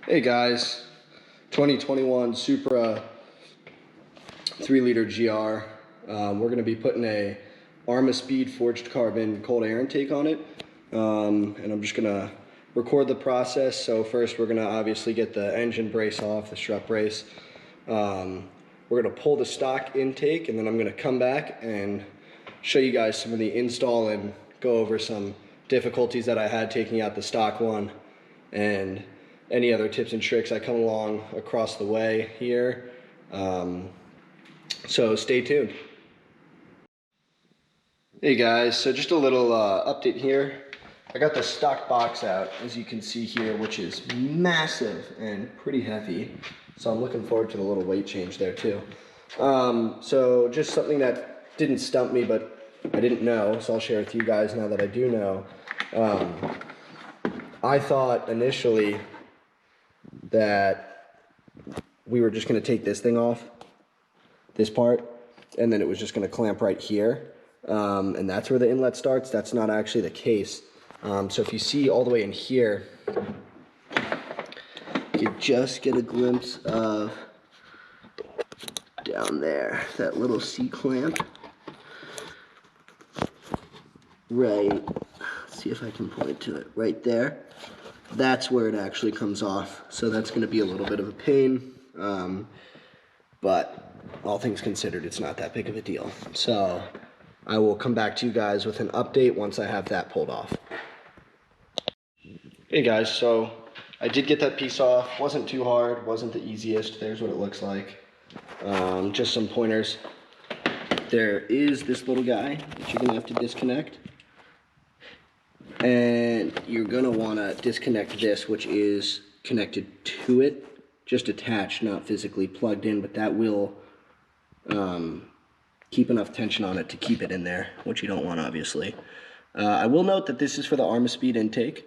Hey guys, 2021 Supra 3-liter GR. We're going to be putting a Arma Speed forged carbon cold air intake on it, and I'm just going to record the process. So first we're going to obviously get the engine brace off, the strut brace. We're going to pull the stock intake, and then I'm going to come back and show you guys some of the install and go over some difficulties that I had taking out the stock one, and any other tips and tricks I come along across the way here. So stay tuned. Hey guys, so just a little update here. I got the stock box out, as you can see here, which is massive and pretty heavy. So I'm looking forward to the little weight change there too. So just something that didn't stump me, but I didn't know, so I'll share with you guys now that I do know. I thought initially that we were just going to take this thing off, this part, and then it was just going to clamp right here, and that's where the inlet starts. That's not actually the case. So if you see all the way in here, you can just get a glimpse of down there, that little C-clamp. Right, let's see if I can point to it, right there. That's where it actually comes off, so that's going to be a little bit of a pain, but all things considered, it's not that big of a deal. So I will come back to you guys with an update once I have that pulled off. Hey guys, so I did get that piece off. Wasn't too hard, wasn't the easiest. There's what it looks like. Just some pointers. There is this little guy that you're going to have to disconnect. And you're going to want to disconnect this, which is connected to it, just attached, not physically plugged in, but that will keep enough tension on it to keep it in there, which you don't want, obviously. I will note that this is for the Arma Speed intake.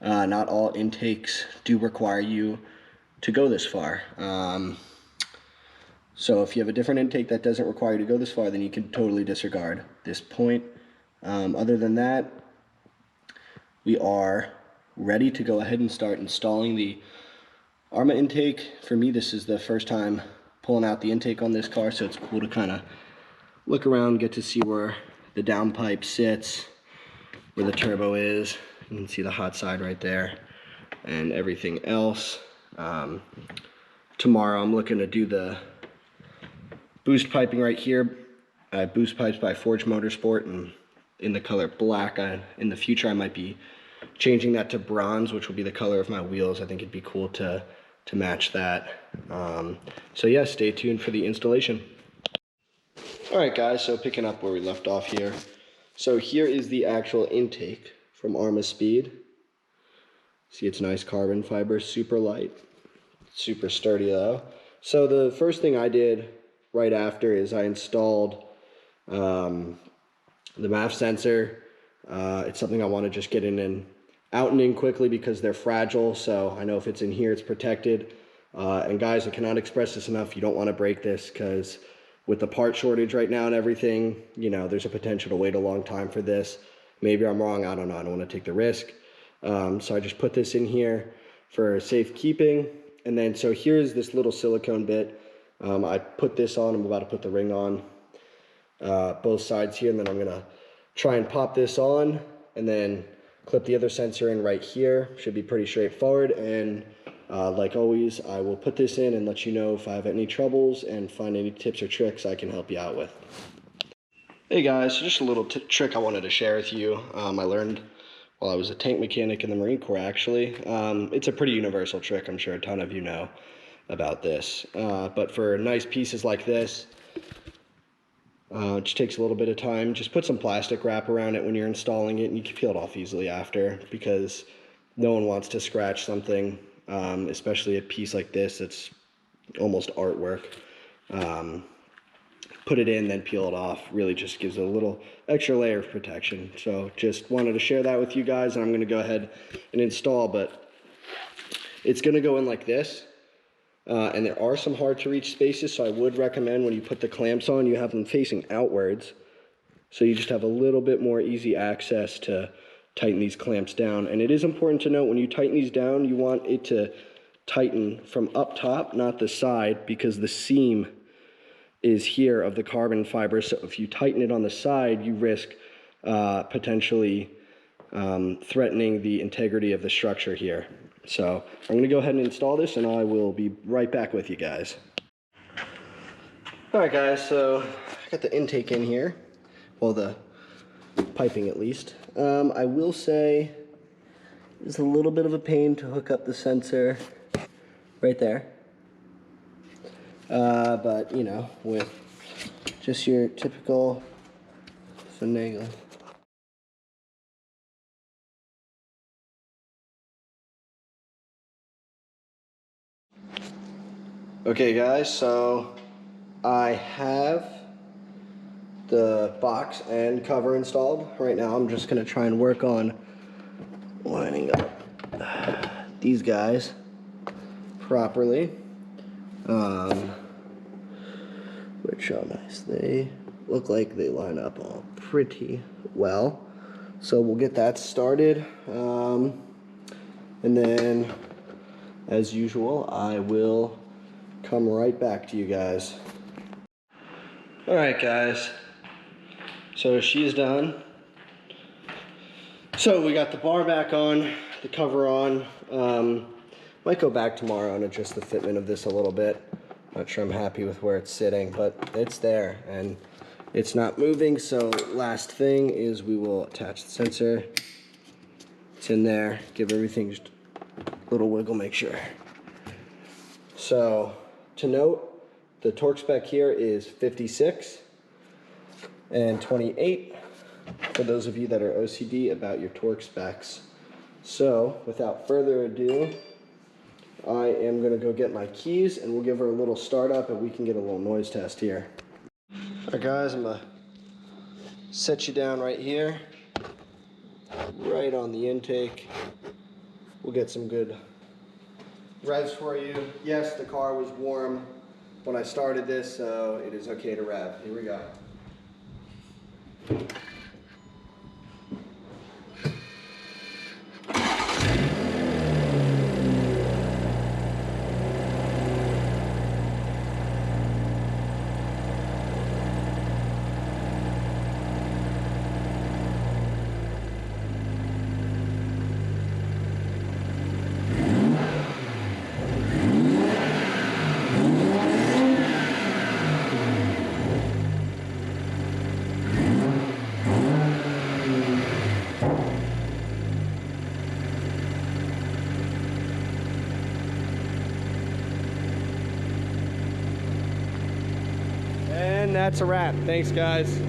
Not all intakes do require you to go this far. So if you have a different intake that doesn't require you to go this far, then you can totally disregard this point. Other than that, we are ready to go ahead and start installing the Arma intake. For me, this is the first time pulling out the intake on this car, so it's cool to kind of look around, get to see where the downpipe sits, where the turbo is. You can see the hot side right there and everything else. Tomorrow I'm looking to do the boost piping right here. Boost pipes by Forge Motorsport, and in the color black. In the future I might be changing that to bronze, which will be the color of my wheels. I think it'd be cool to match that. So yeah, stay tuned for the installation. Alright guys, so picking up where we left off here. So here is the actual intake from Arma Speed. See, it's nice carbon fiber, super light, super sturdy though. So the first thing I did right after is I installed the MAF sensor. It's something I want to just get in and out and in quickly because they're fragile, so I know if it's in here it's protected. And guys, I cannot express this enough, you don't want to break this, because with the part shortage right now and everything, you know, there's a potential to wait a long time for this. Maybe I'm wrong, I don't know, I don't want to take the risk. So I just put this in here for safekeeping. And then so here's this little silicone bit. I put this on, I'm about to put the ring on both sides here, and then I'm gonna try and pop this on and then clip the other sensor in right here. Should be pretty straightforward, and like always, I will put this in and let you know if I have any troubles and find any tips or tricks I can help you out with. Hey guys, so just a little trick I wanted to share with you. I learned while I was a tank mechanic in the Marine Corps, actually. It's a pretty universal trick, I'm sure a ton of you know about this. But for nice pieces like this, it just takes a little bit of time. Just put some plastic wrap around it when you're installing it, and you can peel it off easily after, because no one wants to scratch something, especially a piece like this that's almost artwork. Put it in, then peel it off. Really just gives it a little extra layer of protection. So just wanted to share that with you guys, and I'm going to go ahead and install, but it's going to go in like this. And there are some hard to reach spaces, so I would recommend when you put the clamps on, you have them facing outwards, so you just have a little bit more easy access to tighten these clamps down. And it is important to note, when you tighten these down, you want it to tighten from up top, not the side, because the seam is here of the carbon fiber. So if you tighten it on the side, you risk potentially threatening the integrity of the structure here. So I'm gonna go ahead and install this, and I will be right back with you guys. All right, guys, so I got the intake in here. Well, the piping at least. I will say it's a little bit of a pain to hook up the sensor right there. But you know, with just your typical finagling. Okay, guys, so I have the box and cover installed. Right now I'm just gonna try and work on lining up these guys properly, which are nice. They look like they line up all pretty well. So we'll get that started, and then as usual I will come right back to you guys. All right, guys, so she's done. So we got the bar back on, the cover on. Might go back tomorrow and adjust the fitment of this a little bit. Not sure I'm happy with where it's sitting, but it's there and it's not moving. So last thing is we will attach the sensor. It's in there, give everything just a little wiggle, make sure. So to note, the torque spec here is 56 and 28 for those of you that are OCD about your torque specs. So without further ado, I am going to go get my keys and we'll give her a little start up and we can get a little noise test here. Alright, guys, I'm going to set you down right here, right on the intake. We'll get some good revs for you. Yes, the car was warm when I started this, so it is okay to rev. Here we go. And that's a wrap. Thanks, guys.